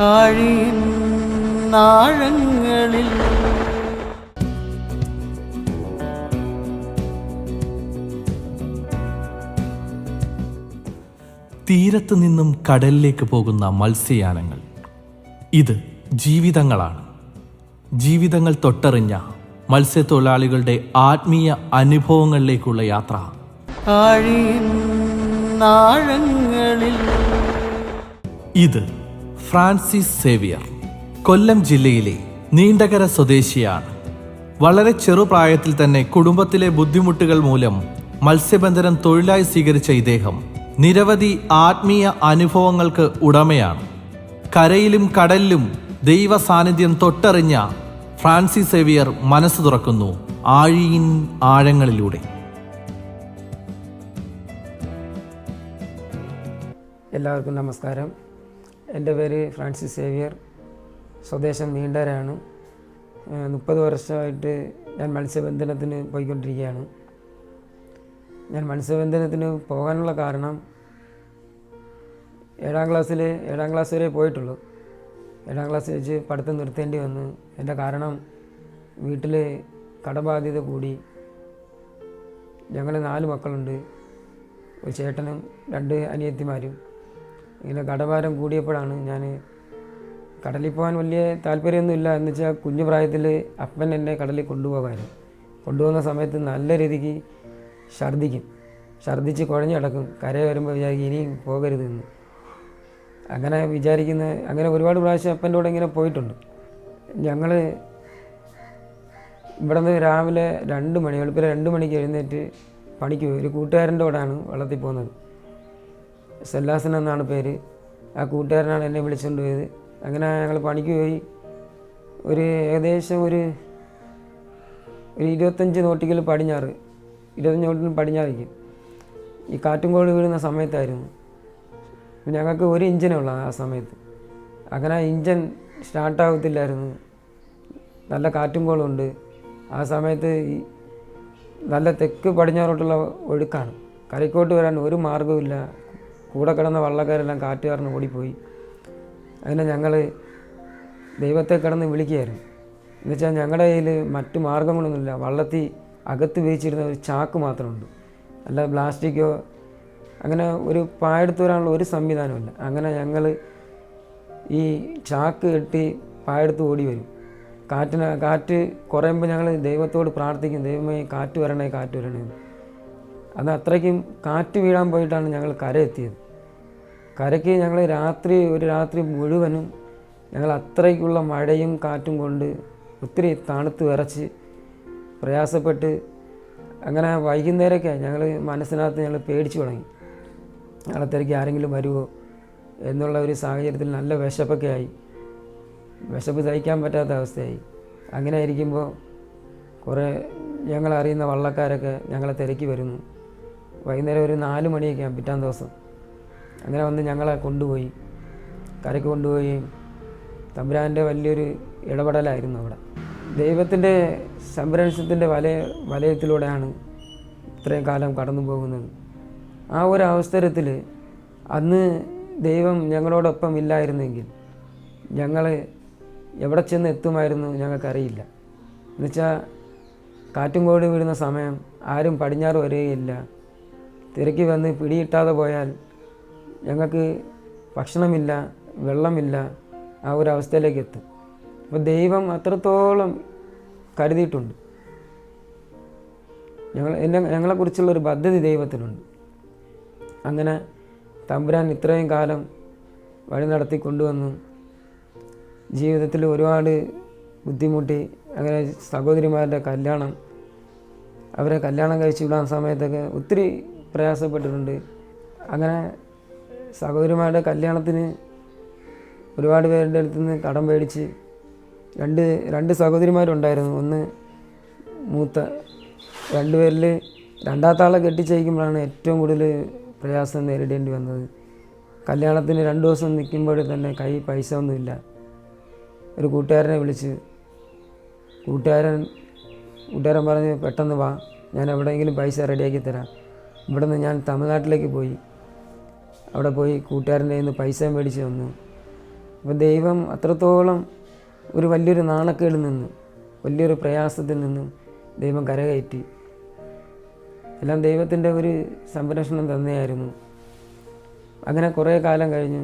ആഴിൻ ആഴങ്ങളിൽ തീരത്തു നിന്നും കടലിലേക്ക് പോകുന്ന മത്സ്യയാനങ്ങൾ. ഇത് ജീവിതങ്ങളാണ്. ജീവിതങ്ങൾ തൊട്ടറിഞ്ഞ മത്സ്യത്തൊഴിലാളികളുടെ ആത്മീയ അനുഭവങ്ങളിലേക്കുള്ള യാത്ര. ആഴിൻ ആഴങ്ങളിൽ. ഇത് ഫ്രാൻസിസ് സേവിയർ കൊല്ലം ജില്ലയിലെ നീണ്ടകര സ്വദേശിയാണ്. വളരെ ചെറുപ്രായത്തിൽ തന്നെ കുടുംബത്തിലെ ബുദ്ധിമുട്ടുകൾ മൂലം മത്സ്യബന്ധനം തൊഴിലായി സ്വീകരിച്ച ഇദ്ദേഹം നിരവധി ആത്മീയ അനുഭവങ്ങൾക്ക് ഉടമയാണ്. കരയിലും കടലിലും ദൈവ സാന്നിധ്യം തൊട്ടറിഞ്ഞ ഫ്രാൻസിസ് സേവിയർ മനസ്സ് തുറക്കുന്നു ആഴിയിൻ ആഴങ്ങളിലൂടെ. എല്ലാവർക്കും നമസ്കാരം. എൻ്റെ പേര് ഫ്രാൻസിസ് സേവിയർ. സ്വദേശം നീണ്ടകരയാണ്. 30 വർഷമായിട്ട് ഞാൻ മത്സ്യബന്ധനത്തിന് പോയിക്കൊണ്ടിരിക്കുകയാണ്. ഞാൻ മത്സ്യബന്ധനത്തിന് പോകാനുള്ള കാരണം, 7ാം ക്ലാസ് വരെ പോയിട്ടുള്ളൂ. 7ാം ക്ലാസ് വെച്ച് പഠിത്തം നിർത്തേണ്ടി വന്നു. എൻ്റെ കാരണം വീട്ടിൽ കടബാധ്യത കൂടി. ഞങ്ങൾ 4 മക്കളുണ്ട്. ഒരു ചേട്ടനും 2 അനിയത്തിമാരും. ഇങ്ങനെ കടഭാരം കൂടിയപ്പോഴാണ് ഞാൻ കടലിൽ പോകാൻ വലിയ താല്പര്യമൊന്നുമില്ല. എന്ന് വെച്ചാൽ കുഞ്ഞു പ്രായത്തിൽ അപ്പൻ എന്നെ കടലിൽ കൊണ്ടുപോകാനും, കൊണ്ടുപോകുന്ന സമയത്ത് നല്ല രീതിക്ക് ഛർദ്ദിച്ച് കുഴഞ്ഞു കിടക്കും. കര വരുമ്പോൾ വിചാരിക്കും ഇനിയും പോകരുതെന്ന്. അങ്ങനെ ഒരുപാട് പ്രാവശ്യം അപ്പൻ്റെ കൂടെ ഇങ്ങനെ പോയിട്ടുണ്ട്. ഞങ്ങൾ ഇവിടെ നിന്ന് രാവിലെ 2 മണി, വെളുപ്പിലെ 2 മണിക്ക് എഴുന്നേറ്റ് പണിക്ക് പോയി. ഒരു കൂട്ടുകാരൻ്റെ കൂടെയാണ് വള്ളത്തിൽ പോകുന്നത്. സെല്ലാസൻ എന്നാണ് പേര്. ആ കൂട്ടുകാരനാണ് എന്നെ വിളിച്ചുകൊണ്ട് പോയത്. അങ്ങനെ ഞങ്ങൾ പണിക്ക് പോയി. ഏകദേശം ഒരു 25 നോട്ടിക്കൽ പടിഞ്ഞാറ്, 25 നോട്ടിന് പടിഞ്ഞാറേക്കും ഈ കാറ്റും കോളി വീഴുന്ന സമയത്തായിരുന്നു. ഞങ്ങൾക്ക് ഒരു ഇഞ്ചിനേ ഉള്ളത് ആ സമയത്ത്. അങ്ങനെ ഇഞ്ചൻ സ്റ്റാർട്ടാകത്തില്ലായിരുന്നു. നല്ല കാറ്റും കോളുണ്ട്. ആ സമയത്ത് നല്ല തെക്ക് പടിഞ്ഞാറോട്ടുള്ള ഒഴുക്കാണ്. കരയ്ക്കോട്ട് വരാൻ ഒരു മാർഗ്ഗവുമില്ല. കൂടെ കിടന്ന വള്ളക്കാരെല്ലാം കാറ്റ് കാരണം ഓടിപ്പോയി. അങ്ങനെ ഞങ്ങൾ ദൈവത്തെ കിടന്ന് വിളിക്കുകയായിരുന്നു. എന്നുവെച്ചാൽ ഞങ്ങളുടെ കയ്യിൽ മറ്റു മാർഗ്ഗങ്ങളൊന്നുമില്ല. വള്ളത്തിൽ അകത്ത് വീച്ചിരുന്ന ഒരു ചാക്ക് മാത്രമുണ്ട്. അല്ല പ്ലാസ്റ്റിക്കോ അങ്ങനെ ഒരു പായെടുത്ത് വരാനുള്ള ഒരു സംവിധാനമില്ല. അങ്ങനെ ഞങ്ങൾ ഈ ചാക്ക് കെട്ടി പായെടുത്ത് ഓടി വരും. കാറ്റ് കുറയുമ്പോൾ ഞങ്ങൾ ദൈവത്തോട് പ്രാർത്ഥിക്കും, ദൈവമേ കാറ്റ് വരണേ. അത് അത്രയ്ക്കും കാറ്റ് വീഴാൻ പോയിട്ടാണ് ഞങ്ങൾ കര എത്തിയത്. കരയ്ക്ക് ഞങ്ങൾ ഒരു രാത്രി മുഴുവനും ഞങ്ങൾ അത്രയ്ക്കുള്ള മഴയും കാറ്റും കൊണ്ട് ഒത്തിരി തണുത്ത് വിറച്ച് പ്രയാസപ്പെട്ട്, അങ്ങനെ വൈകുന്നേരമൊക്കെ ഞങ്ങൾ മനസ്സിനകത്ത് ഞങ്ങൾ പേടിച്ചു തുടങ്ങി. നാളത്തേക്ക് ആരെങ്കിലും വരുമോ എന്നുള്ള ഒരു സാഹചര്യത്തിൽ നല്ല വിശപ്പൊക്കെ ആയി. വിശപ്പ് സഹിക്കാൻ പറ്റാത്ത അവസ്ഥയായി. അങ്ങനെ ഇരിക്കുമ്പോൾ കുറേ ഞങ്ങളറിയുന്ന വള്ളക്കാരൊക്കെ ഞങ്ങളെ തിരക്കി വരുന്നു. വൈകുന്നേരം ഒരു 4 മണിയൊക്കെയാണ് പിറ്റാൻ ദിവസം. അങ്ങനെ വന്ന് ഞങ്ങളെ കൊണ്ടുപോയി, കരയ്ക്ക് കൊണ്ടുപോയി. തമ്പുരാൻ്റെ വലിയൊരു ഇടപെടലായിരുന്നു അവിടെ. ദൈവത്തിൻ്റെ സംരക്ഷണത്തിൻ്റെ വലയത്തിലൂടെയാണ് ഇത്രയും കാലം കടന്നു പോകുന്നത്. ആ ഒരു അവസരത്തിൽ അന്ന് ദൈവം ഞങ്ങളോടൊപ്പം ഇല്ലായിരുന്നെങ്കിൽ ഞങ്ങൾ എവിടെ ചെന്ന് എത്തുമായിരുന്നു ഞങ്ങൾക്കറിയില്ല. എന്നുവെച്ചാൽ കാറ്റും കോടി വീഴുന്ന സമയം, ആരും പടിഞ്ഞാറ് വരികയില്ല. തിരക്കി വന്ന് പിടിയിട്ടാതെ പോയാൽ ഞങ്ങൾക്ക് ഭക്ഷണമില്ല, വെള്ളമില്ല. ആ ഒരു അവസ്ഥയിലേക്ക് എത്തും. അപ്പോൾ ദൈവം അത്രത്തോളം കരുതിയിട്ടുണ്ട്. ഞങ്ങളെക്കുറിച്ചുള്ളൊരു പദ്ധതി ദൈവത്തിനുണ്ട്. അങ്ങനെ തമ്പുരാൻ ഇത്രയും കാലം വഴി നടത്തി കൊണ്ടുവന്നു. ജീവിതത്തിൽ ഒരുപാട് ബുദ്ധിമുട്ടി. അങ്ങനെ സഹോദരിമാരുടെ കല്യാണം, അവരെ കല്യാണം കഴിച്ച് വിടാൻ സമയത്തൊക്കെ ഒത്തിരി പ്രയാസപ്പെട്ടിട്ടുണ്ട്. അങ്ങനെ സഹോദരിമാരുടെ കല്യാണത്തിന് ഒരുപാട് പേരുടെ അടുത്ത് നിന്ന് കടം മേടിച്ച്, രണ്ട് സഹോദരിമാരുണ്ടായിരുന്നു. ഒന്ന് മൂത്ത 2 പേരിൽ രണ്ടാമത്തെ ആളെ കെട്ടിച്ചയക്കുമ്പോഴാണ് ഏറ്റവും കൂടുതൽ പ്രയാസം നേരിടേണ്ടി വന്നത്. കല്യാണത്തിന് 2 ദിവസം നിൽക്കുമ്പോൾ തന്നെ കയ്യിൽ പൈസ ഒന്നുമില്ല. ഒരു കൂട്ടുകാരനെ വിളിച്ച്, കൂട്ടുകാരൻ പറഞ്ഞ് പെട്ടെന്ന് വാ, ഞാൻ എവിടെയെങ്കിലും പൈസ റെഡിയാക്കി തരാം. ഇവിടെ നിന്ന് ഞാൻ തമിഴ്നാട്ടിലേക്ക് പോയി. അവിടെ പോയി കൂട്ടുകാരൻ്റെ കയ്യിൽ നിന്ന് പൈസ മേടിച്ച് വന്നു. അപ്പോൾ ദൈവം അത്രത്തോളം ഒരു വലിയൊരു നാണക്കേടിൽ നിന്നും വലിയൊരു പ്രയാസത്തിൽ നിന്നും ദൈവം കരകയറ്റി. എല്ലാം ദൈവത്തിൻ്റെ ഒരു സംരക്ഷണം തന്നെയായിരുന്നു. അങ്ങനെ കുറേ കാലം കഴിഞ്ഞു.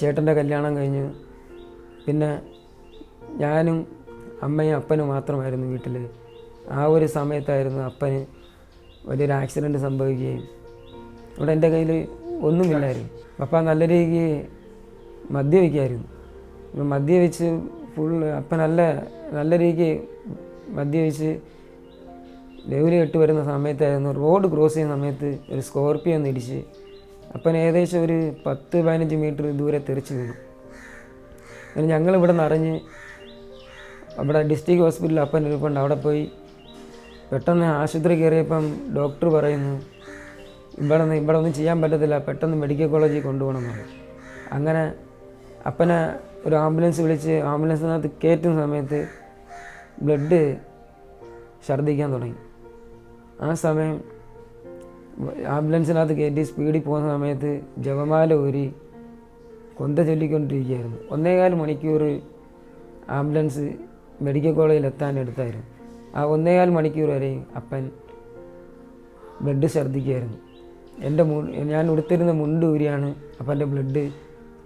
ചേട്ടൻ്റെ കല്യാണം കഴിഞ്ഞു. പിന്നെ ഞാനും അമ്മയും അപ്പനും മാത്രമായിരുന്നു വീട്ടിൽ. ആ ഒരു സമയത്തായിരുന്നു അപ്പന് വലിയൊരു ആക്സിഡൻറ്റ് സംഭവിക്കുകയും ഇവിടെ എൻ്റെ കയ്യിൽ ഒന്നുമില്ലായിരുന്നു. പപ്പ നല്ല രീതിക്ക് മദ്യപിക്കായിരുന്നു. മദ്യപിച്ച് അപ്പൻ നല്ല രീതിക്ക് മദ്യപിച്ച് ലെവല് കെട്ട് വരുന്ന സമയത്തായിരുന്നു റോഡ് ക്രോസ് ചെയ്യുന്ന സമയത്ത് ഒരു സ്കോർപ്പിയോ ഒന്ന് ഇടിച്ച് അപ്പൻ ഏകദേശം ഒരു 10-15 മീറ്റർ ദൂരെ തെറിച്ച് വീണു. അങ്ങനെ ഞങ്ങളിവിടെ നിറഞ്ഞ് അവിടെ ഡിസ്ട്രിക്ട് ഹോസ്പിറ്റലിൽ അപ്പൻ ഇരിപ്പുണ്ട്. അവിടെ പോയി പെട്ടെന്ന് ആശുപത്രി കയറിയപ്പം ഡോക്ടർ പറയുന്നു ഇവിടെ ഒന്നും ചെയ്യാൻ പറ്റത്തില്ല, പെട്ടെന്ന് മെഡിക്കൽ കോളേജിൽ കൊണ്ടുപോകണമെന്ന് പറഞ്ഞു. അങ്ങനെ അപ്പനെ ഒരു ആംബുലൻസ് വിളിച്ച് ആംബുലൻസിനകത്ത് കയറ്റുന്ന സമയത്ത് ബ്ലഡ് ഛർദ്ദിക്കാൻ തുടങ്ങി. ആ സമയം ആംബുലൻസിനകത്ത് കയറ്റി സ്പീഡിൽ പോകുന്ന സമയത്ത് ജപമാല ഊരി കൊന്ത ചൊല്ലിക്കൊണ്ടിരിക്കുകയായിരുന്നു. 1.25 മണിക്കൂർ ആംബുലൻസ് മെഡിക്കൽ കോളേജിൽ എത്താൻ എടുത്തായിരുന്നു. ആ 1.25 മണിക്കൂർ വരെയും അപ്പൻ ബ്ലഡ് ഛർദ്ദിക്കുകയായിരുന്നു. ഞാൻ ഉടുത്തിരുന്ന മുണ്ട് ഊരിയാണ് അപ്പൻ്റെ ബ്ലഡ്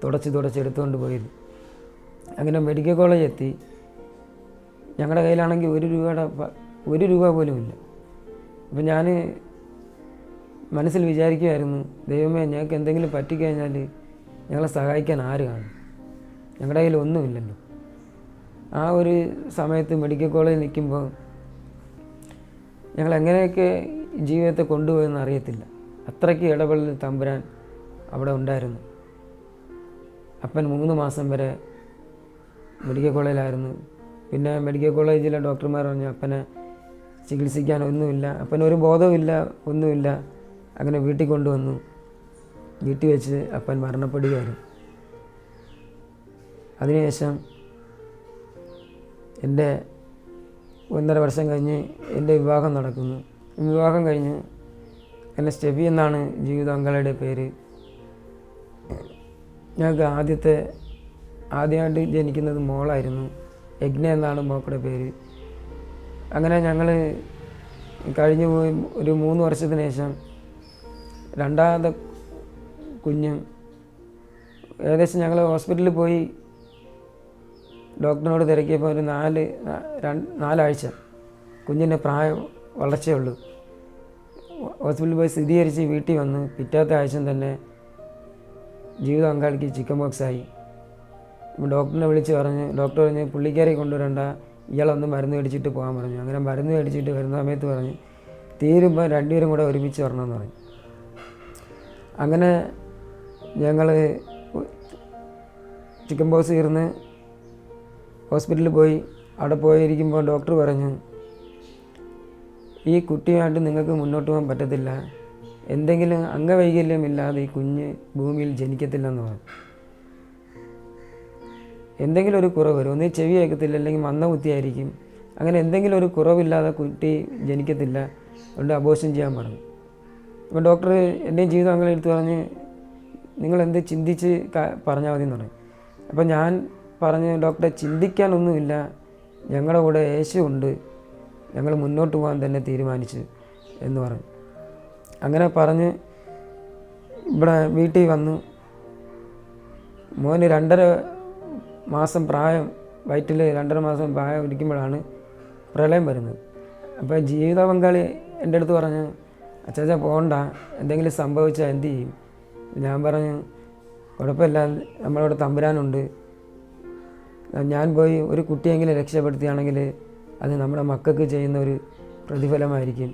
തുടച്ചെടുത്തുകൊണ്ട് പോയത്. അങ്ങനെ മെഡിക്കൽ കോളേജ് എത്തി. ഞങ്ങളുടെ കയ്യിലാണെങ്കിൽ 1 രൂപ പോലും ഇല്ല. അപ്പം ഞാൻ മനസ്സിൽ വിചാരിക്കുമായിരുന്നു, ദൈവമേ ഞങ്ങൾക്ക് എന്തെങ്കിലും പറ്റിക്കഴിഞ്ഞാൽ ഞങ്ങളെ സഹായിക്കാൻ ആര് കാണും? ഞങ്ങളുടെ കയ്യിൽ ഒന്നുമില്ലല്ലോ. ആ ഒരു സമയത്ത് മെഡിക്കൽ കോളേജിൽ നിൽക്കുമ്പോൾ ഞങ്ങൾ എങ്ങനെയൊക്കെ ജീവിതത്തെ കൊണ്ടുപോയെന്ന് അറിയത്തില്ല. അത്രയ്ക്ക് ഇടപെടൽ തമ്പുരാൻ അവിടെ ഉണ്ടായിരുന്നു. അപ്പൻ 3 മാസം വരെ മെഡിക്കൽ കോളേജിലായിരുന്നു. പിന്നെ മെഡിക്കൽ കോളേജിലെ ഡോക്ടർമാർ പറഞ്ഞു അപ്പനെ ചികിത്സിക്കാൻ ഒന്നുമില്ല, അപ്പനൊരു ബോധവുമില്ല, ഒന്നുമില്ല. അങ്ങനെ വീട്ടിൽ കൊണ്ടുവന്നു. വീട്ടിൽ വെച്ച് അപ്പൻ മരണപ്പെടുകയായിരുന്നു. അതിനുശേഷം എൻ്റെ 1.5 വർഷം കഴിഞ്ഞ് എൻ്റെ വിവാഹം നടക്കുന്നു. വിവാഹം കഴിഞ്ഞ് എന്നെ സ്റ്റെഫി എന്നാണ് ജീവിതാംഗങ്ങളുടെ പേര്. ഞങ്ങൾക്ക് ആദ്യമായിട്ട് ജനിക്കുന്നത് മോളായിരുന്നു. യജ്ഞ എന്നാണ് മോക്കടെ പേര്. അങ്ങനെ ഞങ്ങൾ കഴിഞ്ഞു പോയി ഒരു 3 വർഷത്തിന് ശേഷം രണ്ടാമത്തെ കുഞ്ഞും ഏകദേശം ഞങ്ങൾ ഹോസ്പിറ്റലിൽ പോയി ഡോക്ടറിനോട് തിരക്കിയപ്പോൾ ഒരു 4 ആഴ്ച കുഞ്ഞിൻ്റെ വളർച്ചയുള്ളൂ. ഹോസ്പിറ്റലിൽ പോയി സ്ഥിരീകരിച്ച് വീട്ടിൽ വന്ന് പിറ്റാത്ത ആഴ്ച തന്നെ ജീവിത പങ്കാളിക്ക് ചിക്കൻ ബോക്സ് ആയി. ഡോക്ടറിനെ വിളിച്ച് ഡോക്ടർ പറഞ്ഞ് പുള്ളിക്കാരെ കൊണ്ടുവരണ്ട, ഇയാളൊന്ന് മരുന്ന് മേടിച്ചിട്ട് പോകാൻ പറഞ്ഞു. അങ്ങനെ മരുന്ന് മേടിച്ചിട്ട് വരുന്ന സമയത്ത് പറഞ്ഞ് തീരുമ്പോൾ 2 പേരും കൂടെ ഒരുമിച്ച് വരണമെന്ന് പറഞ്ഞു. അങ്ങനെ ഞങ്ങൾ ചിക്കൻ ബോക്സ് തീർന്ന് ഹോസ്പിറ്റലിൽ പോയി. അവിടെ പോയിരിക്കുമ്പോൾ ഡോക്ടർ പറഞ്ഞു ഈ കുട്ടിയുമായിട്ട് നിങ്ങൾക്ക് മുന്നോട്ട് പോകാൻ പറ്റത്തില്ല, എന്തെങ്കിലും അംഗവൈകല്യമില്ലാതെ ഈ കുഞ്ഞ് ഭൂമിയിൽ ജനിക്കത്തില്ലെന്ന് പറഞ്ഞു. എന്തെങ്കിലും ഒരു കുറവ് വരും, ഒന്നീ ചെവി കേൾക്കത്തില്ല, അല്ലെങ്കിൽ മന്ദബുദ്ധിയായിരിക്കും, അങ്ങനെ എന്തെങ്കിലും ഒരു കുറവില്ലാതെ കുട്ടി ജനിക്കത്തില്ല, അതുകൊണ്ട് അബോർഷൻ ചെയ്യാൻ പറഞ്ഞു. അപ്പോൾ ഡോക്ടർ എൻ്റെയും ജീവിതം അങ്ങനെ എടുത്ത് പറഞ്ഞ് നിങ്ങളെന്ത് ചിന്തിച്ച് പറഞ്ഞാൽ മതി എന്ന് പറഞ്ഞു. അപ്പോൾ ഞാൻ പറഞ്ഞ് ഡോക്ടറെ ചിന്തിക്കാനൊന്നുമില്ല, ഞങ്ങളുടെ കൂടെ യേശു ഉണ്ട്, ഞങ്ങൾ മുന്നോട്ട് പോകാൻ തന്നെ തീരുമാനിച്ചു എന്ന് പറഞ്ഞു. അങ്ങനെ പറഞ്ഞ് ഇവിടെ വീട്ടിൽ വന്നു. മോന് 2.5 മാസം പ്രായം, വയറ്റിൽ 2.5 മാസം പ്രായം ഇരിക്കുമ്പോഴാണ് പ്രളയം വരുന്നത്. അപ്പോൾ ജീവിത പങ്കാളി എൻ്റെ അടുത്ത് പറഞ്ഞു അച്ചാച്ച പോകണ്ട, എന്തെങ്കിലും സംഭവിച്ചാൽ എന്ത് ചെയ്യും? ഞാൻ പറഞ്ഞു കുഴപ്പമില്ല, നമ്മളവിടെ തമ്പുരാനുണ്ട്, ഞാൻ പോയി ഒരു കുട്ടിയെങ്കിലും രക്ഷപ്പെടുത്തുകയാണെങ്കിൽ അത് നമ്മുടെ മക്കൾക്ക് ചെയ്യുന്ന ഒരു പ്രതിഫലമായിരിക്കും.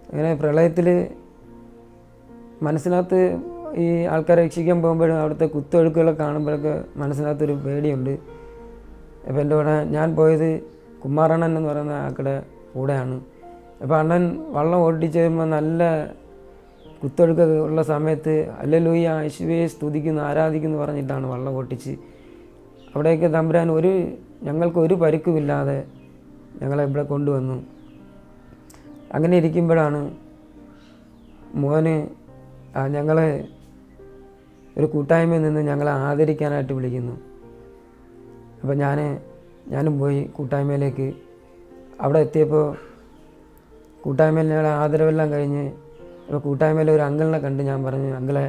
അങ്ങനെ പ്രളയത്തിൽ മനസ്സിനകത്ത് ഈ ആൾക്കാരെ രക്ഷിക്കാൻ പോകുമ്പോഴും അവിടുത്തെ കുത്തൊഴുക്കുകളൊക്കെ കാണുമ്പോഴൊക്കെ മനസ്സിനകത്തൊരു പേടിയുണ്ട്. അപ്പോൾ എൻ്റെ കൂടെ ഞാൻ പോയത് കുമാരണ്ണൻ എന്ന് പറയുന്ന ആൾക്കുടെ കൂടെയാണ്. അപ്പോൾ അണ്ണൻ വള്ളം ഓടിച്ച് വരുമ്പോൾ നല്ല കുത്തൊഴുക്കൊക്കെ ഉള്ള സമയത്ത് ഹല്ലേലൂയ യേശുവേ സ്തുതിക്കുന്നു ആരാധിക്കുന്നു പറഞ്ഞിട്ടാണ് വള്ളം ഓട്ടിച്ച് അവിടേക്ക് തമ്പുരാൻ ഞങ്ങൾക്ക് ഒരു പരിക്കുമില്ലാതെ ഞങ്ങളെ ഇവിടെ കൊണ്ടുവന്നു. അങ്ങനെ ഇരിക്കുമ്പോഴാണ് മോന് ഞങ്ങൾ ഒരു കൂട്ടായ്മയിൽ നിന്ന് ഞങ്ങളെ ആദരിക്കാനായിട്ട് വിളിക്കുന്നു. അപ്പോൾ ഞാനും പോയി കൂട്ടായ്മയിലേക്ക്. അവിടെ എത്തിയപ്പോൾ കൂട്ടായ്മയിൽ ഞങ്ങളെ ആദരവെല്ലാം കഴിഞ്ഞ് അപ്പോൾ കൂട്ടായ്മയിലെ ഒരു അങ്കിളിനെ കണ്ട് ഞാൻ പറഞ്ഞു, അങ്കിളെ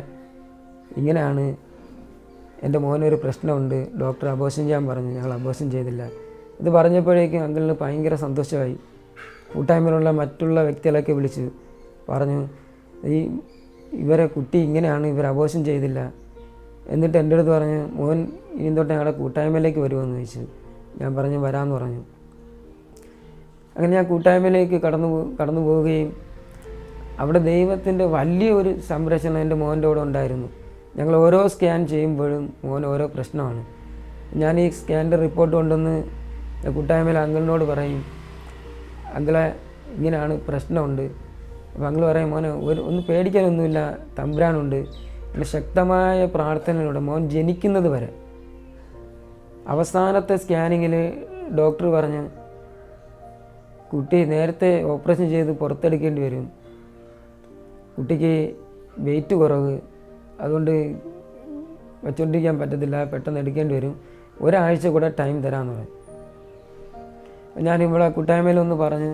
ഇങ്ങനെയാണ്, എൻ്റെ മോനൊരു പ്രശ്നമുണ്ട്, ഡോക്ടർ അബോർഷൻ ചെയ്യാൻ പറഞ്ഞു. ഞങ്ങൾ അബോർഷൻ ചെയ്തില്ല. ഇത് പറഞ്ഞപ്പോഴേക്കും അങ്കിളിന് ഭയങ്കര സന്തോഷമായി. കൂട്ടായ്മയിലുള്ള മറ്റുള്ള വ്യക്തികളൊക്കെ വിളിച്ച് പറഞ്ഞു, ഇവരെ കുട്ടി ഇങ്ങനെയാണ്, ഇവർ അബോർഷൻ ചെയ്തില്ല. എന്നിട്ട് എൻ്റെ അടുത്ത് പറഞ്ഞു, മോൻ ഇനി തൊട്ട് ഞങ്ങളുടെ കൂട്ടായ്മയിലേക്ക് വരുമെന്ന് ചോദിച്ചു. ഞാൻ പറഞ്ഞു വരാമെന്ന് പറഞ്ഞു. അങ്ങനെ ഞാൻ കൂട്ടായ്മയിലേക്ക് കടന്നു പോവുകയും അവിടെ ദൈവത്തിൻ്റെ വലിയൊരു സംരക്ഷണം എൻ്റെ മോൻ്റെ കൂടെ ഉണ്ടായിരുന്നു. ഞങ്ങൾ ഓരോ സ്കാൻ ചെയ്യുമ്പോഴും മോൻ ഓരോ പ്രശ്നമാണ്. ഞാൻ ഈ സ്കാനിൻ്റെ റിപ്പോർട്ട് കൊണ്ടുവന്ന് കൂട്ടായ്മയിലെ അങ്കിളിനോട് പറയും, അങ്കിളെ ഇങ്ങനെയാണ് പ്രശ്നമുണ്ട്. അപ്പോൾ അങ്കിൾ പറയും, മോനെ ഒന്ന് പേടിക്കാനൊന്നുമില്ല, തമ്പുരാനുണ്ട്. എൻ്റെ ശക്തമായ പ്രാർത്ഥനയിലൂടെ മോൻ ജനിക്കുന്നത് വരെ അവസാനത്തെ സ്കാനിങ്ങിൽ ഡോക്ടർ പറഞ്ഞ് കുട്ടി നേരത്തെ ഓപ്പറേഷൻ ചെയ്ത് പുറത്തെടുക്കേണ്ടി വരും, കുട്ടിക്ക് വെയിറ്റ് കുറവ്, അതുകൊണ്ട് വച്ചുകൊണ്ടിരിക്കാൻ പറ്റത്തില്ല, പെട്ടെന്ന് എടുക്കേണ്ടി വരും, ഒരാഴ്ച കൂടെ ടൈം തരാമെന്ന് പറയും. ഞാനിവിടെ കൂട്ടായ്മയിലൊന്ന് പറഞ്ഞ്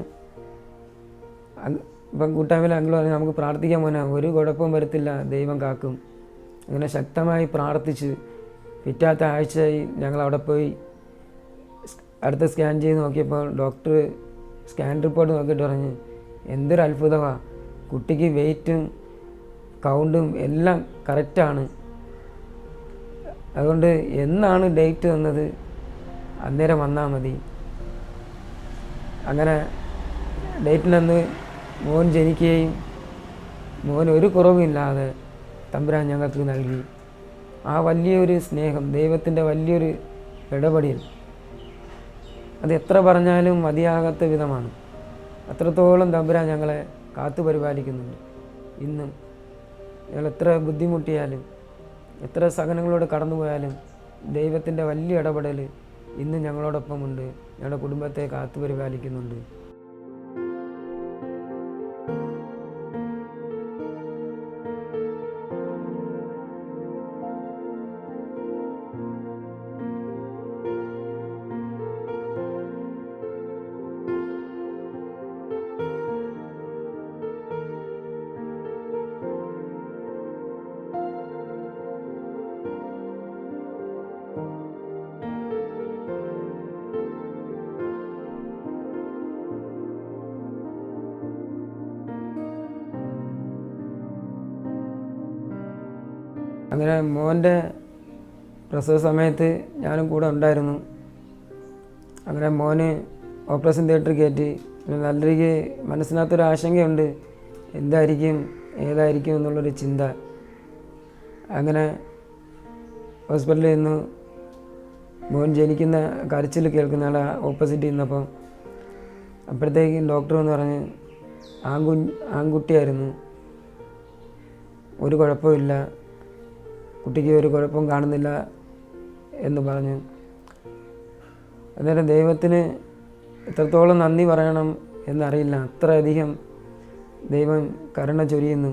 ഇപ്പം കൂട്ടായ്മയിൽ അങ്കിൾ പറഞ്ഞ് നമുക്ക് പ്രാർത്ഥിക്കാൻ പോനാ, ഒരു കുഴപ്പവും വരത്തില്ല, ദൈവം കാക്കും. അങ്ങനെ ശക്തമായി പ്രാർത്ഥിച്ച് പിറ്റാത്ത ആഴ്ചയായി ഞങ്ങൾ അവിടെ പോയി അടുത്ത സ്കാൻ ചെയ്ത് നോക്കിയപ്പോൾ ഡോക്ടർ സ്കാൻ റിപ്പോർട്ട് നോക്കിയിട്ട് പറഞ്ഞ്, എന്തൊരു അത്ഭുതമാണ്, കുട്ടിക്ക് വെയിറ്റും കൗണ്ടും എല്ലാം കറക്റ്റാണ്, അതുകൊണ്ട് എന്നാണ് ഡേറ്റ് തന്നത് അന്നേരം വന്നാൽ മതി. അങ്ങനെ ഡേറ്റിനന്ന് മോൻ ജനിക്കുകയും മോൻ ഒരു കുറവുമില്ലാതെ തമ്പുരാൻ ഞങ്ങൾക്ക് നൽകി. ആ വലിയൊരു സ്നേഹം, ദൈവത്തിൻ്റെ വലിയൊരു ഇടപെടൽ, അത് എത്ര പറഞ്ഞാലും മതിയാകാത്ത വിധമാണ്. അത്രത്തോളം തമ്പുരാൻ ഞങ്ങളെ കാത്തു പരിപാലിക്കുന്നുണ്ട്. ഇന്നും ഞങ്ങൾ എത്ര ബുദ്ധിമുട്ടിയാലും എത്ര സഹനങ്ങളോട് കടന്നുപോയാലും ദൈവത്തിൻ്റെ വലിയ ഇടപെടൽ ഇന്നും ഞങ്ങളോടൊപ്പമുണ്ട്, ഞങ്ങളുടെ കുടുംബത്തെ കാത്തു പരിപാലിക്കുന്നുണ്ട്. അങ്ങനെ മോൻ്റെ പ്രസവ സമയത്ത് ഞാനും കൂടെ ഉണ്ടായിരുന്നു. അങ്ങനെ മോന് ഓപ്പറേഷൻ തിയേറ്ററിൽ കയറ്റി. നല്ല രീതിക്ക് മനസ്സിനകത്തൊരു ആശങ്കയുണ്ട്, എന്തായിരിക്കും ഏതായിരിക്കും എന്നുള്ളൊരു ചിന്ത. അങ്ങനെ ഹോസ്പിറ്റലിൽ നിന്ന് മോൻ ജനിക്കുന്ന കരച്ചിൽ കേൾക്കുന്ന ആളെ ഓപ്പോസിറ്റ് നിന്നപ്പം അപ്പോഴത്തേക്കും ഡോക്ടർ എന്ന് പറഞ്ഞ് ആൺകുട്ടിയായിരുന്നു, ഒരു കുഴപ്പമില്ല, കുട്ടിക്ക് ഒരു കുഴപ്പം കാണുന്നില്ല എന്ന് പറഞ്ഞു. അന്നേരം ദൈവത്തിന് എത്രത്തോളം നന്ദി പറയണം എന്നറിയില്ല. അത്രയധികം ദൈവം കരുണ ചൊരിയുന്നു,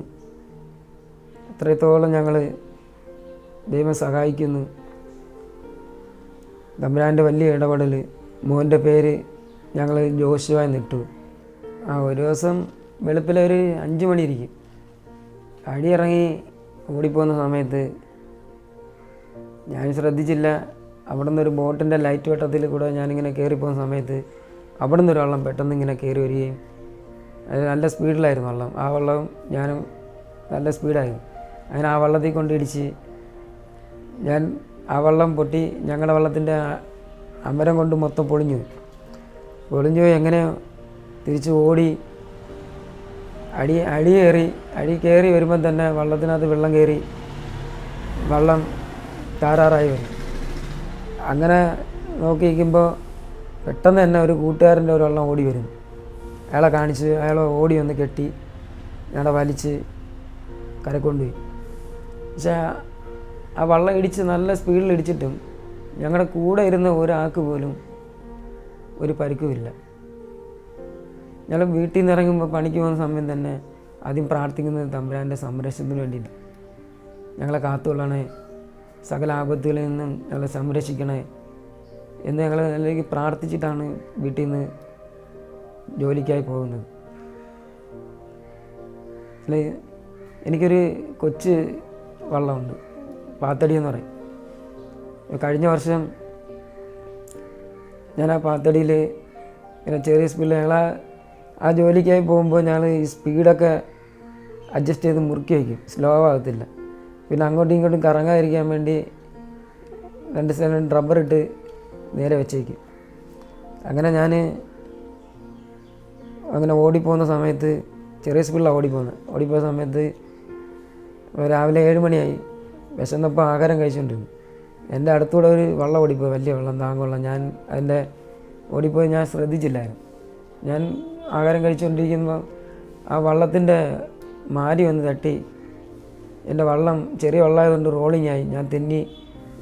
അത്രത്തോളം ഞങ്ങൾ ദൈവം സഹായിക്കുന്നു. തമ്പുരാൻ്റെ വലിയ ഇടപെടൽ. മോൻ്റെ പേര് ഞങ്ങൾ ജോഷുവ എന്നിട്ടു. ഒരു ദിവസം വെളുപ്പിലെ ഒരു 5 മണി ഇരിക്കും, അടിയിറങ്ങി ഓടിപ്പോകുന്ന സമയത്ത് ഞാൻ ശ്രദ്ധിച്ചില്ല. അവിടെ നിന്നൊരു ബോട്ടിൻ്റെ ലൈറ്റ് വെട്ടത്തിൽ കൂടെ ഞാനിങ്ങനെ കയറിപ്പോകുന്ന സമയത്ത് അവിടെ നിന്നൊരു വെള്ളം പെട്ടെന്ന് ഇങ്ങനെ കയറി വരികയും, അത് നല്ല സ്പീഡിലായിരുന്നു വെള്ളം. ആ വെള്ളം ഞാനും നല്ല സ്പീഡായിരുന്നു. അങ്ങനെ ആ വെള്ളത്തിൽ കൊണ്ടിടിച്ച് ആ വെള്ളം പൊട്ടി ഞങ്ങളുടെ വെള്ളത്തിൻ്റെ അമരം കൊണ്ട് മൊത്തം പൊളിഞ്ഞു പോയി. എങ്ങനെ തിരിച്ച് ഓടി അടി കയറി വരുമ്പം തന്നെ വെള്ളത്തിനകത്ത് വെള്ളം കയറി വെള്ളം താറാറായി വരും. അങ്ങനെ നോക്കിയിരിക്കുമ്പോൾ പെട്ടെന്ന് തന്നെ ഒരു കൂട്ടുകാരൻ്റെ ഒരു വെള്ളം ഓടി വരും. അയാളെ കാണിച്ച് അയാൾ ഓടി വന്ന് കെട്ടി ഞങ്ങളെ വലിച്ച് കരക്കൊണ്ടുപോയി. പക്ഷേ ആ വെള്ളം ഇടിച്ച് നല്ല സ്പീഡിൽ ഇടിച്ചിട്ടും ഞങ്ങളുടെ കൂടെ ഇരുന്ന ഒരാൾക്ക് പോലും ഒരു പരിക്കുമില്ല. ഞങ്ങൾ വീട്ടിൽ നിന്ന് ഇറങ്ങുമ്പോൾ പണിക്ക് പോകുന്ന സമയം തന്നെ ആദ്യം പ്രാർത്ഥിക്കുന്നത് തമ്പുരാൻ്റെ സംരക്ഷണത്തിന് വേണ്ടിയിട്ട്. ഞങ്ങളെ കാത്തുകൊള്ളണേ, സകല ആപത്തുകളിൽ നിന്നും ഞങ്ങളെ സംരക്ഷിക്കണേ എന്ന് ഞങ്ങൾ അതിലേക്ക് പ്രാർത്ഥിച്ചിട്ടാണ് വീട്ടിൽ നിന്ന് ജോലിക്കായി പോകുന്നത്. എനിക്കൊരു കൊച്ച് വള്ളമുണ്ട്, പാത്തടി എന്ന് പറയും. കഴിഞ്ഞ വർഷം ഞാൻ ആ പാത്തടിയിൽ ഇങ്ങനെ ചെറിയ സ്പീഡിൽ ആ ജോലിക്കായി പോകുമ്പോൾ ഞങ്ങൾ ഈ സ്പീഡൊക്കെ അഡ്ജസ്റ്റ് ചെയ്ത് മുറുക്കി വയ്ക്കും, സ്ലോ ആകത്തില്ല. പിന്നെ അങ്ങോട്ടും ഇങ്ങോട്ടും കറങ്ങാതിരിക്കാൻ വേണ്ടി 2 സൈഡിലും റബ്ബറിട്ട് നേരെ വെച്ചേക്കും. അങ്ങനെ ഞാൻ അങ്ങനെ ഓടിപ്പോകുന്ന സമയത്ത്, ചെറിയ സ്പീഡിലാണ് ഓടിപ്പോയ സമയത്ത് രാവിലെ 7 മണിയായി. വിശന്നപ്പോൾ ആഹാരം കഴിച്ചുകൊണ്ടിരുന്നു. എൻ്റെ അടുത്തൂടെ ഒരു വള്ളം ഓടിപ്പോയി, വലിയ വെള്ളം, താങ്ങുവെള്ളം. ഞാൻ അതിൻ്റെ ഓടിപ്പോയി ഞാൻ ശ്രദ്ധിച്ചില്ലായിരുന്നു. ഞാൻ ആഹാരം കഴിച്ചുകൊണ്ടിരിക്കുമ്പോൾ ആ വള്ളത്തിൻ്റെ മാരി വന്ന് തട്ടി എൻ്റെ വള്ളം ചെറിയ വെള്ളമായതുകൊണ്ട് റോളിംഗ് ആയി. ഞാൻ തെന്നി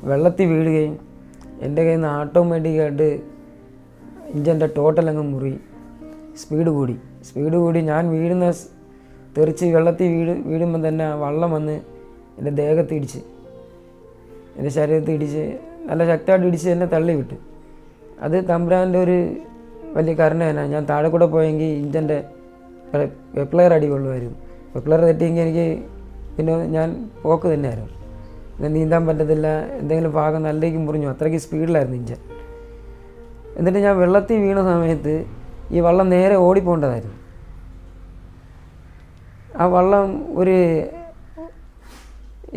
വെള്ളത്തിൽ വീഴുകയും എൻ്റെ കയ്യിൽ നിന്ന് ഓട്ടോമാറ്റിക്കായിട്ട് ഇഞ്ചിൻ്റെ ടോട്ടൽ അങ്ങ് മുറി. സ്പീഡ് കൂടി ഞാൻ തെറിച്ച് വെള്ളത്തിൽ വീഴുമ്പോൾ തന്നെ ആ വള്ളം വന്ന് എൻ്റെ ദേഹത്ത് ഇടിച്ച്, എൻ്റെ ശരീരത്തിൽ ഇടിച്ച്, നല്ല ശക്തമായിട്ട് ഇടിച്ച് എന്നെ തള്ളിവിട്ട്. അത് തമ്പുരാൻ്റെ ഒരു വലിയ കരുണയാണ്. ഞാൻ താഴെ കൂടെ പോയെങ്കിൽ ഇഞ്ചിൻ്റെ വെപ്ലയർ അടി കൊള്ളുമായിരുന്നു. വെപ്ലയർ തെറ്റിയെങ്കിൽ എനിക്ക് പിന്നെ ഞാൻ പോക്ക് തന്നെയായിരുന്നു. പിന്നെ നീന്താൻ പറ്റത്തില്ല, എന്തെങ്കിലും ഭാഗം നല്ലേക്ക് മുറിഞ്ഞു, അത്രയ്ക്ക് സ്പീഡിലായിരുന്നു ഇഞ്ചൻ. എന്നിട്ട് ഞാൻ വെള്ളത്തിൽ വീണ സമയത്ത് ഈ വള്ളം നേരെ ഓടിപ്പോണ്ടതായിരുന്നു. ആ വള്ളം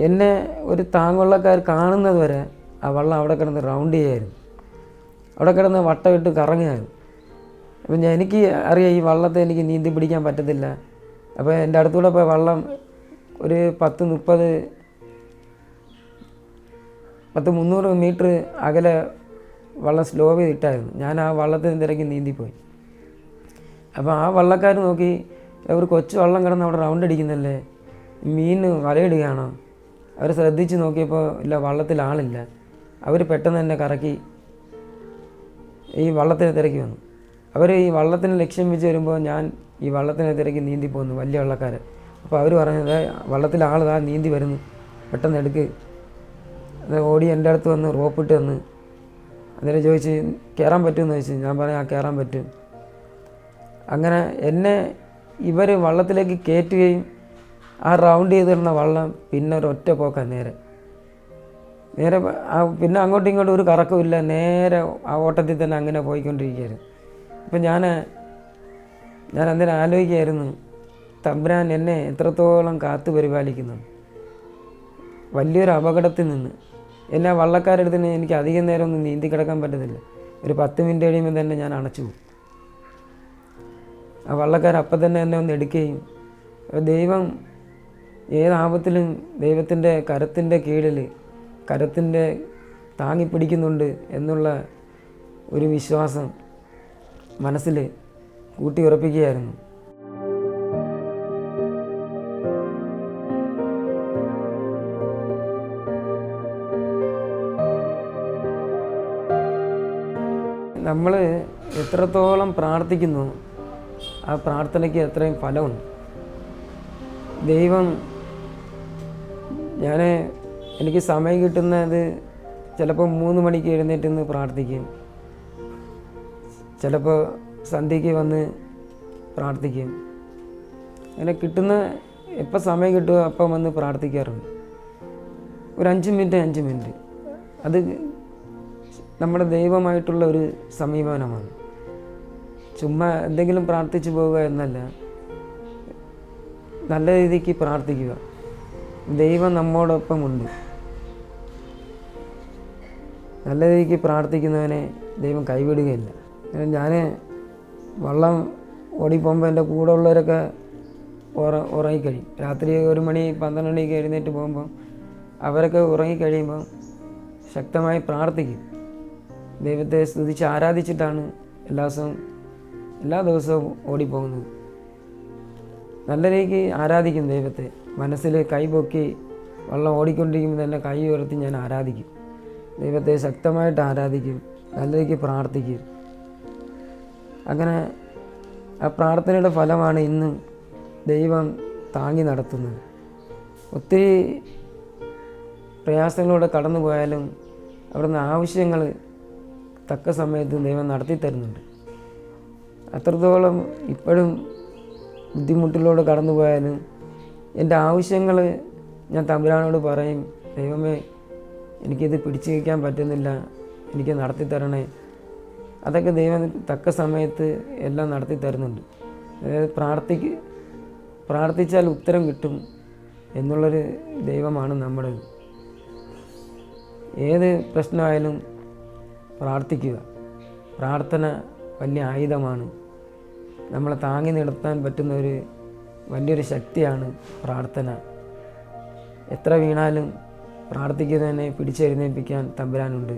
എന്നെ ഒരു താങ്ങുവള്ളക്കാർ കാണുന്നത് വരെ ആ വള്ളം അവിടെ കിടന്ന് റൗണ്ട് ചെയ്യായിരുന്നു, അവിടെ കിടന്ന് വട്ടമിട്ട് കറങ്ങുകയായിരുന്നു. അപ്പം എനിക്ക് അറിയാം ഈ വള്ളത്തെ എനിക്ക് നീന്തി പിടിക്കാൻ പറ്റത്തില്ല. അപ്പോൾ എൻ്റെ അടുത്തൂടെ പോയ വള്ളം ഒരു 300 മീറ്റർ അകലെ വള്ളം സ്ലോ ചെയ്തിട്ടായിരുന്നു. ഞാൻ ആ വള്ളത്തിന് തിരക്കി നീന്തിപ്പോയി. അപ്പോൾ ആ വള്ളക്കാർ നോക്കി, ഒരു കൊച്ചു വള്ളം കിടന്ന് അവിടെ റൗണ്ട് അടിക്കുന്നല്ലേ, മീൻ വലയിടുകയാണോ? അവർ ശ്രദ്ധിച്ച് നോക്കിയപ്പോൾ ഇല്ല, വള്ളത്തിൽ ആളില്ല. അവർ പെട്ടെന്ന് തന്നെ കറക്കി ഈ വള്ളത്തിനെ തിരക്കി വന്നു. അവർ ഈ വള്ളത്തിന് ലക്ഷ്യം വെച്ച് വരുമ്പോൾ ഞാൻ ഈ വള്ളത്തിനെ തിരക്കി നീന്തി പോന്നു, വലിയ വള്ളക്കാർ. അപ്പോൾ അവർ പറഞ്ഞത് വള്ളത്തിൽ ആളിതാ നീന്തി വരുന്നു, പെട്ടെന്ന് എടുക്ക്. അത് ഓടി എൻ്റെ അടുത്ത് വന്ന് റോപ്പിട്ട് വന്ന് അന്നേരം ചോദിച്ച് കയറാൻ പറ്റുമെന്ന് ചോദിച്ചു. ഞാൻ പറഞ്ഞു കയറാൻ പറ്റും. അങ്ങനെ എന്നെ ഇവർ വള്ളത്തിലേക്ക് കയറ്റുകയും ആ റൗണ്ട് ചെയ്തിരുന്ന വള്ളം പിന്നെ ഒരൊറ്റ പോക്കാൻ നേരെ പിന്നെ അങ്ങോട്ടും ഇങ്ങോട്ടും ഒരു കറക്കമില്ല, നേരെ ആ ഓട്ടത്തിൽ തന്നെ അങ്ങനെ പോയിക്കൊണ്ടിരിക്കുകയായിരുന്നു. അപ്പം ഞാൻ അന്നേരം ആലോചിക്കുകയായിരുന്നു, തമ്പുരാൻ എന്നെ എത്രത്തോളം കാത്തു പരിപാലിക്കുന്നു. വലിയൊരു അപകടത്തിൽ നിന്ന് എന്നെ വള്ളക്കാരെടുത്തിന് എനിക്ക് അധികം നേരം ഒന്നും നീന്തി കിടക്കാൻ പറ്റത്തില്ല. ഒരു 10 മിനിറ്റ് കഴിയുമ്പോൾ തന്നെ ഞാൻ അണച്ചു പോകും. ആ വള്ളക്കാരപ്പം തന്നെ എന്നെ ഒന്ന് എടുക്കുകയും, ദൈവം ഏതാപത്തിലും ദൈവത്തിൻ്റെ കരത്തിൻ്റെ കീഴിൽ കരത്തിൻ്റെ താങ്ങിപ്പിടിക്കുന്നുണ്ട് എന്നുള്ള ഒരു വിശ്വാസം മനസ്സിൽ കൂട്ടി ഉറപ്പിക്കുകയായിരുന്നു. നമ്മൾ എത്രത്തോളം പ്രാർത്ഥിക്കുന്നു ആ പ്രാർത്ഥനയ്ക്ക് അത്രയും ഫലമുണ്ട്. ദൈവം എനിക്ക് സമയം കിട്ടുന്നത് ചിലപ്പോൾ 3 മണിക്ക് എഴുന്നേറ്റ് നിന്ന് പ്രാർത്ഥിക്കും, ചിലപ്പോൾ സന്ധ്യയ്ക്ക് വന്ന് പ്രാർത്ഥിക്കും. അങ്ങനെ എപ്പോൾ സമയം കിട്ടുമോ അപ്പം വന്ന് പ്രാർത്ഥിക്കാറുണ്ട്. ഒരു 5 മിനിറ്റ് അത് നമ്മുടെ ദൈവമായിട്ടുള്ള ഒരു സമീപനമാണ്. ചുമ്മാ എന്തെങ്കിലും പ്രാർത്ഥിച്ചു പോവുക എന്നല്ല, നല്ല രീതിക്ക് പ്രാർത്ഥിക്കുക. ദൈവം നമ്മോടൊപ്പമുണ്ട്. നല്ല രീതിക്ക് പ്രാർത്ഥിക്കുന്നവനെ ദൈവം കൈവിടുകയില്ല. ഞാൻ വള്ളം ഓടിപ്പോകുമ്പോൾ എൻ്റെ കൂടെ ഉള്ളവരൊക്കെ ഉറങ്ങിക്കഴിയും. രാത്രി 1 മണി 12 മണിക്ക് എഴുന്നേറ്റ് പോകുമ്പോൾ അവരൊക്കെ ഉറങ്ങിക്കഴിയുമ്പോൾ ശക്തമായി പ്രാർത്ഥിക്കും. ദൈവത്തെ സ്തുതിച്ച് ആരാധിച്ചിട്ടാണ് എല്ലാ ദിവസവും ഓടിപ്പോകുന്നത്. നല്ല രീതിക്ക് ആരാധിക്കും ദൈവത്തെ. മനസ്സിൽ കൈപൊക്കി വള്ളം ഓടിക്കൊണ്ടിരിക്കുമ്പോൾ തന്നെ കൈ ഉയർത്തി ഞാൻ ആരാധിക്കും. ദൈവത്തെ ശക്തമായിട്ട് ആരാധിക്കും, നല്ല രീതിക്ക് പ്രാർത്ഥിക്കും. അങ്ങനെ ആ പ്രാർത്ഥനയുടെ ഫലമാണ് ഇന്ന് ദൈവം താങ്ങി നടത്തുന്നത്. ഒത്തിരി പ്രയാസങ്ങളിലൂടെ കടന്നു പോയാലും അവിടുന്ന് ആവശ്യങ്ങൾ തക്ക സമയത്ത് ദൈവം നടത്തി തരുന്നുണ്ട്. അത്രത്തോളം ഇപ്പോഴും ബുദ്ധിമുട്ടിലൂടെ കടന്നു പോയാലും എൻ്റെ ആവശ്യങ്ങൾ ഞാൻ തമ്പുരാനോട് പറയും, ദൈവമേ എനിക്കിത് പിടിച്ചു വയ്ക്കാൻ പറ്റുന്നില്ല, എനിക്ക് നടത്തി തരണേ. അതൊക്കെ ദൈവം തക്ക സമയത്ത് എല്ലാം നടത്തി തരുന്നുണ്ട്. അതായത് പ്രാർത്ഥിച്ചാൽ ഉത്തരം കിട്ടും എന്നുള്ളൊരു ദൈവമാണ് നമ്മുടെ. ഏത് പ്രശ്നമായാലും പ്രാർത്ഥിക്കുക. പ്രാർത്ഥന വലിയ ആയുധമാണ്. നമ്മളെ താങ്ങി നിർത്താൻ പറ്റുന്ന വലിയൊരു ശക്തിയാണ് പ്രാർത്ഥന. എത്ര വീണാലും പ്രാർത്ഥിക്കുന്നതിനെ പിടിച്ചെഴുന്നേൽപ്പിക്കാൻ തമ്പുരാനുണ്ട്.